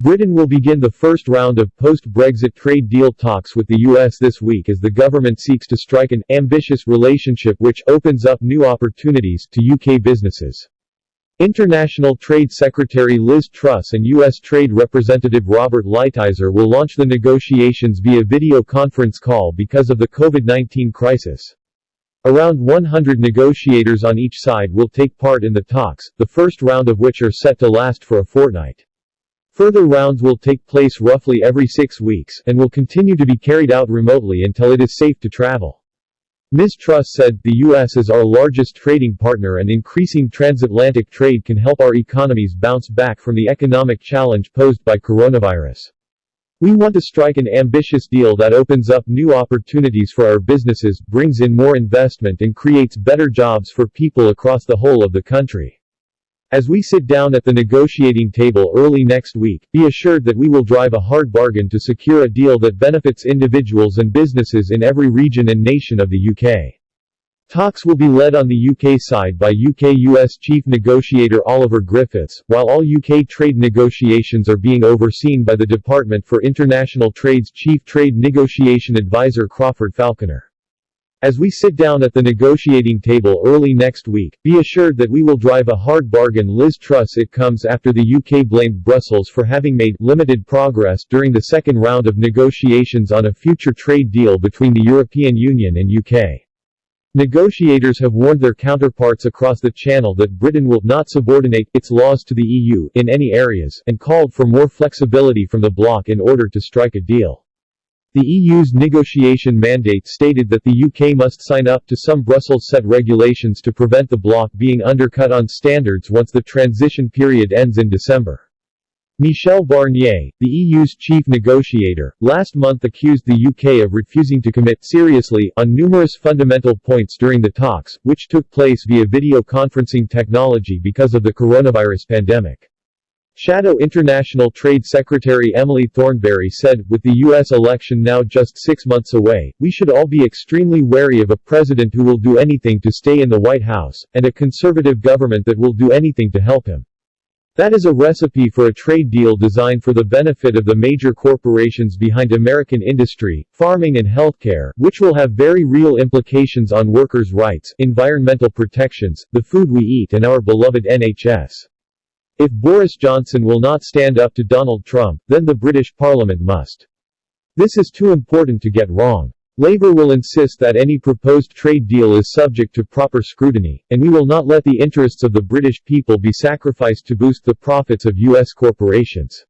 Britain will begin the first round of post-Brexit trade deal talks with the US this week as the government seeks to strike an ambitious relationship which opens up new opportunities to UK businesses. International Trade Secretary Liz Truss and U.S. Trade Representative Robert Lighthizer will launch the negotiations via video conference call because of the COVID-19 crisis. Around 100 negotiators on each side will take part in the talks, the first round of which are set to last for a fortnight. Further rounds will take place roughly every 6 weeks, and will continue to be carried out remotely until it is safe to travel. Ms. Truss said, "The U.S. is our largest trading partner and increasing transatlantic trade can help our economies bounce back from the economic challenge posed by coronavirus. We want to strike an ambitious deal that opens up new opportunities for our businesses, brings in more investment and creates better jobs for people across the whole of the country. As we sit down at the negotiating table early next week, be assured that we will drive a hard bargain to secure a deal that benefits individuals and businesses in every region and nation of the UK." Talks will be led on the UK side by UK-US Chief Negotiator Oliver Griffiths, while all UK trade negotiations are being overseen by the Department for International Trade's Chief Trade Negotiation Advisor Crawford Falconer. As we sit down at the negotiating table early next week, be assured that we will drive a hard bargain. Liz Truss. It comes after the UK blamed Brussels for having made limited progress during the second round of negotiations on a future trade deal between the European Union and UK. Negotiators have warned their counterparts across the Channel that Britain will not subordinate its laws to the EU in any areas, and called for more flexibility from the bloc in order to strike a deal. The EU's negotiation mandate stated that the UK must sign up to some Brussels-set regulations to prevent the bloc being undercut on standards once the transition period ends in December. Michel Barnier, the EU's chief negotiator, last month accused the UK of refusing to commit seriously on numerous fundamental points during the talks, which took place via video conferencing technology because of the coronavirus pandemic. Shadow International Trade Secretary Emily Thornberry said, "With the U.S. election now just 6 months away, we should all be extremely wary of a president who will do anything to stay in the White House, and a conservative government that will do anything to help him. That is a recipe for a trade deal designed for the benefit of the major corporations behind American industry, farming and healthcare, which will have very real implications on workers' rights, environmental protections, the food we eat and our beloved NHS. If Boris Johnson will not stand up to Donald Trump, then the British Parliament must. This is too important to get wrong. Labour will insist that any proposed trade deal is subject to proper scrutiny, and we will not let the interests of the British people be sacrificed to boost the profits of US corporations."